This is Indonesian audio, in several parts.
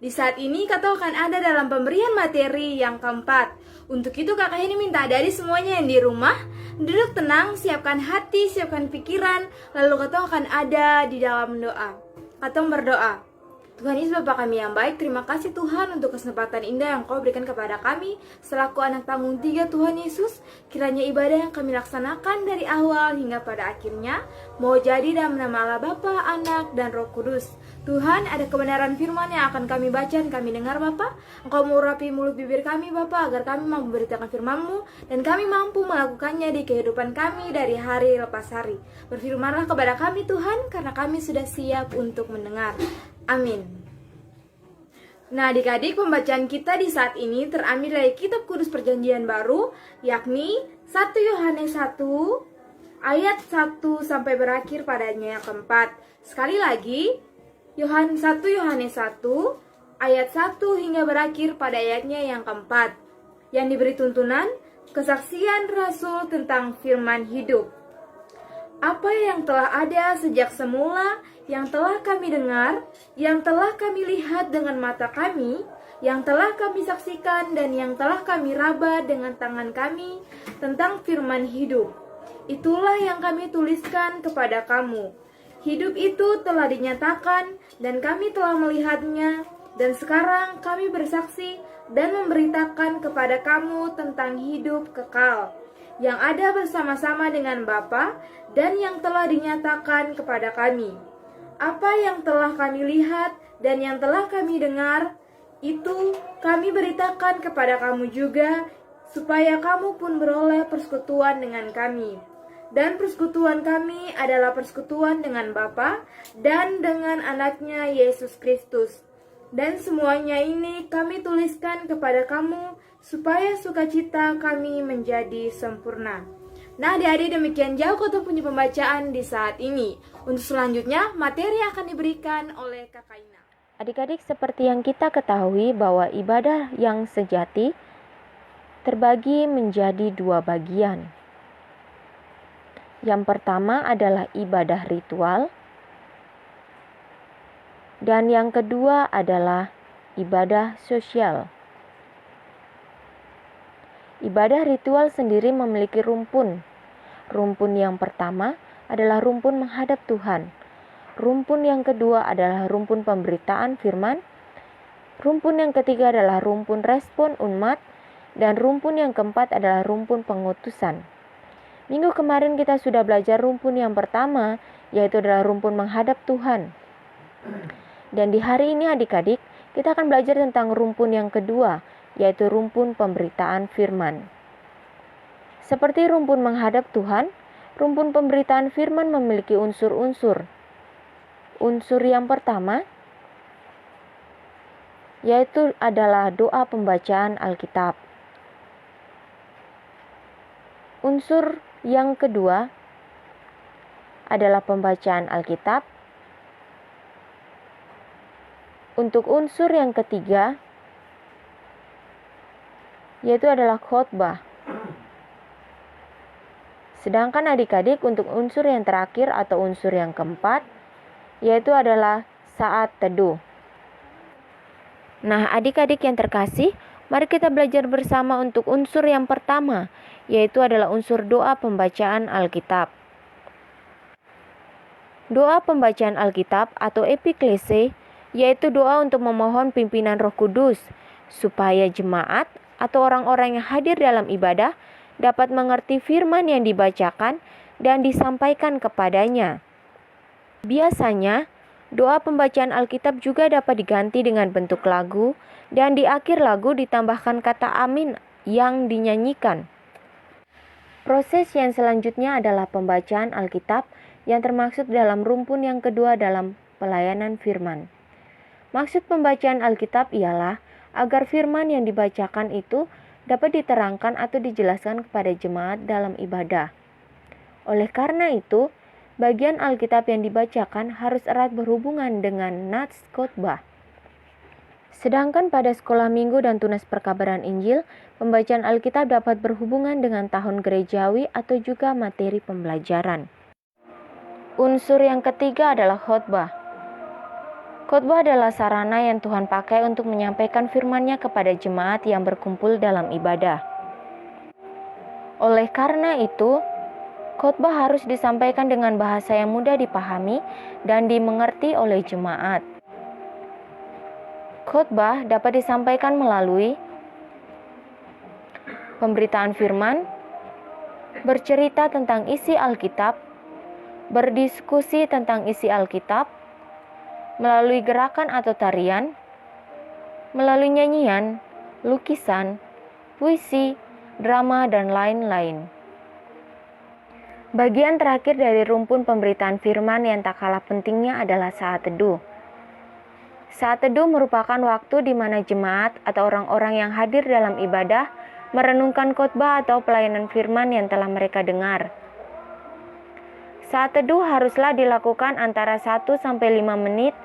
Di saat ini Kak akan ada dalam pemberian materi yang keempat. Untuk itu kakak ini minta dari semuanya yang di rumah duduk tenang, siapkan hati, siapkan pikiran, lalu Kak akan ada di dalam doa. Kak berdoa. Tuhan Yesus Bapa kami yang baik, terima kasih Tuhan untuk kesempatan indah yang Kau berikan kepada kami selaku anak tanggung 3 Tuhan Yesus. Kiranya ibadah yang kami laksanakan dari awal hingga pada akhirnya mau jadi dalam nama Allah Bapa, Anak, dan Roh Kudus. Tuhan, ada kebenaran firman yang akan kami baca dan kami dengar Bapa. Engkau mengurapi mulut bibir kami Bapa agar kami mampu memberitakan firman-Mu dan kami mampu melakukannya di kehidupan kami dari hari lepas hari. Berfirmanlah kepada kami Tuhan, karena kami sudah siap untuk mendengar. Amin. Nah adik-adik, pembacaan kita di saat ini terambil dari Kitab Kudus Perjanjian Baru, yakni 1 Yohanes 1 ayat 1 sampai berakhir padanya yang keempat. Sekali lagi, 1 Yohanes 1 ayat 1 hingga berakhir pada ayatnya yang keempat, yang diberi tuntunan kesaksian Rasul tentang firman hidup. Apa yang telah ada sejak semula, yang telah kami dengar, yang telah kami lihat dengan mata kami, yang telah kami saksikan dan yang telah kami raba dengan tangan kami tentang firman hidup. Itulah yang kami tuliskan kepada kamu. Hidup itu telah dinyatakan dan kami telah melihatnya, dan sekarang kami bersaksi dan memberitakan kepada kamu tentang hidup kekal yang ada bersama-sama dengan Bapa dan yang telah dinyatakan kepada kami. Apa yang telah kami lihat dan yang telah kami dengar, itu kami beritakan kepada kamu juga, supaya kamu pun beroleh persekutuan dengan kami. Dan persekutuan kami adalah persekutuan dengan Bapa dan dengan Anaknya Yesus Kristus. Dan semuanya ini kami tuliskan kepada kamu, supaya sukacita kami menjadi sempurna. Nah adik-adik, demikian jauh Kota punya pembacaan di saat ini. Untuk selanjutnya, materi akan diberikan oleh Kak Ina. Adik-adik, seperti yang kita ketahui bahwa ibadah yang sejati terbagi menjadi 2 bagian. Yang pertama adalah ibadah ritual, dan yang kedua adalah ibadah sosial. Ibadah ritual sendiri memiliki rumpun. Rumpun yang pertama adalah rumpun menghadap Tuhan. Rumpun yang kedua adalah rumpun pemberitaan firman. Rumpun yang ketiga adalah rumpun respon umat. Dan rumpun yang keempat adalah rumpun pengutusan. Minggu kemarin kita sudah belajar rumpun yang pertama, yaitu adalah rumpun menghadap Tuhan. Dan di hari ini adik-adik, kita akan belajar tentang rumpun yang kedua, yaitu rumpun pemberitaan firman. Seperti rumpun menghadap Tuhan, rumpun pemberitaan firman memiliki unsur-unsur. Unsur yang pertama, yaitu adalah doa pembacaan Alkitab. Unsur yang kedua adalah pembacaan Alkitab. Untuk unsur yang ketiga, yaitu adalah khotbah. Sedangkan adik-adik untuk unsur yang terakhir atau unsur yang keempat, yaitu adalah saat teduh. Nah adik-adik yang terkasih, mari kita belajar bersama untuk unsur yang pertama, yaitu adalah unsur doa pembacaan Alkitab. Doa pembacaan Alkitab atau epiklese, yaitu doa untuk memohon pimpinan Roh Kudus, supaya jemaat atau orang-orang yang hadir dalam ibadah dapat mengerti firman yang dibacakan dan disampaikan kepadanya. Biasanya, doa pembacaan Alkitab juga dapat diganti dengan bentuk lagu, dan di akhir lagu ditambahkan kata amin yang dinyanyikan. Proses yang selanjutnya adalah pembacaan Alkitab yang termaksud dalam rumpun yang kedua dalam pelayanan firman. Maksud pembacaan Alkitab ialah agar firman yang dibacakan itu dapat diterangkan atau dijelaskan kepada jemaat dalam ibadah. Oleh karena itu, bagian Alkitab yang dibacakan harus erat berhubungan dengan nats khotbah. Sedangkan pada sekolah minggu dan tunas perkabaran Injil, pembacaan Alkitab dapat berhubungan dengan tahun gerejawi atau juga materi pembelajaran. Unsur yang ketiga adalah khotbah. Khotbah adalah sarana yang Tuhan pakai untuk menyampaikan firman-Nya kepada jemaat yang berkumpul dalam ibadah. Oleh karena itu, khotbah harus disampaikan dengan bahasa yang mudah dipahami dan dimengerti oleh jemaat. Khotbah dapat disampaikan melalui pemberitaan firman, bercerita tentang isi Alkitab, berdiskusi tentang isi Alkitab, melalui gerakan atau tarian, melalui nyanyian, lukisan, puisi, drama, dan lain-lain. Bagian terakhir dari rumpun pemberitaan firman yang tak kalah pentingnya adalah saat teduh. Saat teduh merupakan waktu di mana jemaat atau orang-orang yang hadir dalam ibadah merenungkan khotbah atau pelayanan firman yang telah mereka dengar. Saat teduh haruslah dilakukan antara 1-5 menit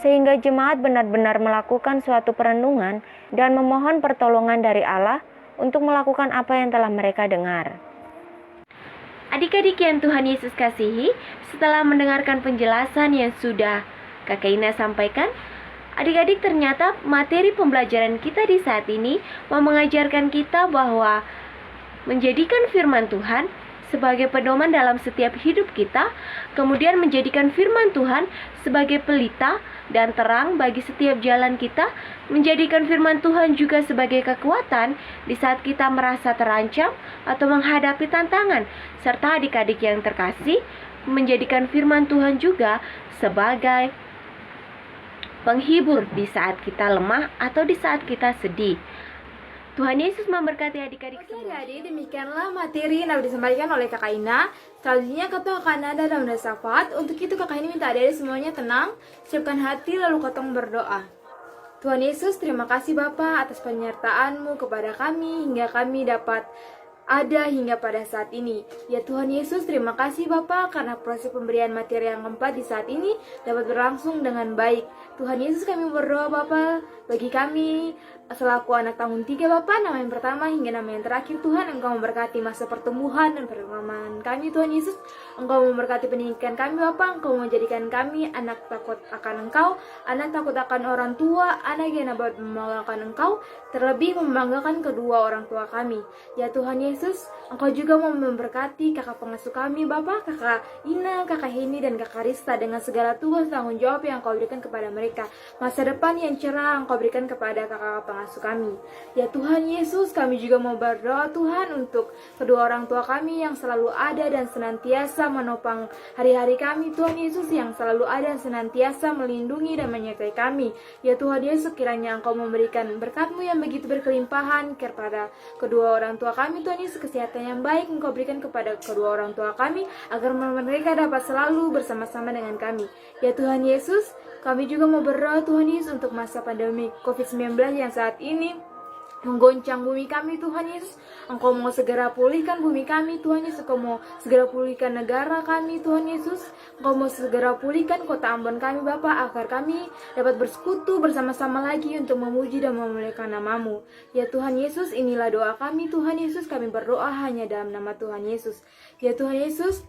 sehingga jemaat benar-benar melakukan suatu perenungan dan memohon pertolongan dari Allah untuk melakukan apa yang telah mereka dengar. Adik-adik yang Tuhan Yesus kasihi, setelah mendengarkan penjelasan yang sudah Kakak Ina sampaikan, adik-adik ternyata materi pembelajaran kita di saat ini mau mengajarkan kita bahwa menjadikan firman Tuhan sebagai pedoman dalam setiap hidup kita, kemudian menjadikan firman Tuhan sebagai pelita dan terang bagi setiap jalan kita, menjadikan firman Tuhan juga sebagai kekuatan di saat kita merasa terancam atau menghadapi tantangan, serta adik-adik yang terkasih, menjadikan firman Tuhan juga sebagai penghibur di saat kita lemah atau di saat kita sedih. Tuhan Yesus memberkati adik-adik semua. Jadi demikianlah materi yang dapat disampaikan oleh Kakak Ina. Selanjutnya Katong akan ada dalam syafaat. Untuk itu Kakak Ina minta adik-adik semuanya tenang, siapkan hati lalu Katong berdoa. Tuhan Yesus, terima kasih Bapa atas penyertaan-Mu kepada kami hingga kami dapat ada hingga pada saat ini. Ya Tuhan Yesus, terima kasih Bapa karena proses pemberian materi yang keempat di saat ini dapat berlangsung dengan baik. Tuhan Yesus, kami berdoa Bapa bagi kami selaku anak tahun 3 Bapa, nama yang pertama hingga nama yang terakhir. Tuhan, Engkau memberkati masa pertumbuhan dan perkembangan kami. Tuhan Yesus, Engkau memberkati pendidikan kami Bapa. Engkau menjadikan kami anak takut akan Engkau, anak takut akan orang tua, anak yang dapat membanggakan Engkau, terlebih membanggakan kedua orang tua kami. Ya Tuhan Yesus, Engkau juga mau memberkati kakak pengasuh kami Bapa, Kakak Ina, Kakak Heni, dan Kakak Rista dengan segala tugas tanggung jawab yang Engkau berikan kepada mereka. Masa depan yang cerah Engkau berikan kepada kakak pengasuh kami. Ya Tuhan Yesus, kami juga mau berdoa Tuhan untuk kedua orang tua kami yang selalu ada dan senantiasa menopang hari-hari kami. Tuhan Yesus, yang selalu ada dan senantiasa melindungi dan menyertai kami. Ya Tuhan Yesus, kiranya Engkau memberikan berkat-Mu yang begitu berkelimpahan kepada kedua orang tua kami. Tuhan Yesus, kesehatan yang baik Engkau berikan kepada kedua orang tua kami agar mereka dapat selalu bersama-sama dengan kami. Ya Tuhan Yesus, kami juga mau berdoa Tuhan Yesus untuk masa pandemi COVID-19 yang saat ini menggoncang bumi kami. Tuhan Yesus, Engkau mau segera pulihkan bumi kami. Tuhan Yesus, Engkau mau segera pulihkan negara kami. Tuhan Yesus, Engkau mau segera pulihkan kota Ambon kami Bapa, agar kami dapat bersekutu bersama-sama lagi untuk memuji dan memuliakan nama-Mu. Ya Tuhan Yesus, inilah doa kami. Tuhan Yesus, kami berdoa hanya dalam nama Tuhan Yesus. Ya Tuhan Yesus,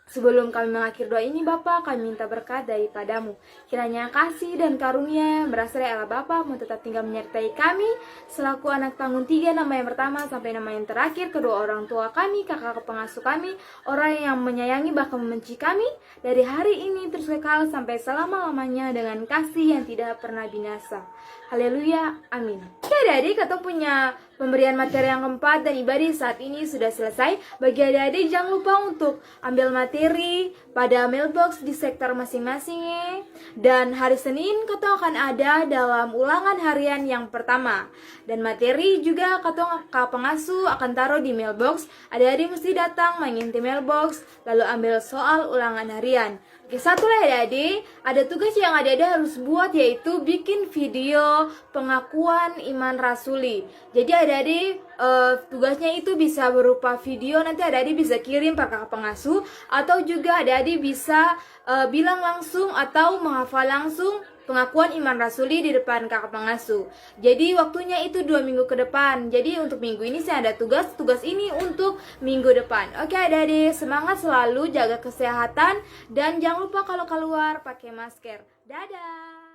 sebelum kami mengakhiri doa ini Bapa, kami minta berkat daripada-Mu. Kiranya kasih dan karunia yang berasal dari Allah Bapa mau tetap tinggal menyertai kami selaku anak tanggung 3, nama yang pertama sampai nama yang terakhir, kedua orang tua kami, kakak pengasuh kami, orang yang menyayangi bahkan membenci kami dari hari ini terus kekal sampai selama-lamanya dengan kasih yang tidak pernah binasa. Haleluya, amin. Oke adik-adik, Katong punya pemberian materi yang keempat dan ibadah saat ini sudah selesai. Bagi adik-adik jangan lupa untuk ambil materi pada mailbox di sektor masing-masing ya. Dan hari Senin Katong akan ada dalam ulangan harian yang pertama. Dan materi juga Katong pengasuh akan taruh di mailbox. Adik-adik mesti datang mengintip mailbox lalu ambil soal ulangan harian. Oke, satu lah adik-adik, ada tugas yang adik-adik harus buat yaitu bikin video pengakuan iman rasuli. Jadi adik-adik tugasnya itu bisa berupa video, nanti adik-adik bisa kirim ke kakak pengasuh, atau juga adik-adik bisa bilang langsung atau menghafal langsung pengakuan iman rasuli di depan kakak pengasuh. Jadi waktunya itu 2 minggu ke depan. Jadi untuk minggu ini saya ada tugas ini untuk minggu depan. Oke adik-adik, semangat selalu, jaga kesehatan, dan jangan lupa kalau keluar pakai masker. Dadah.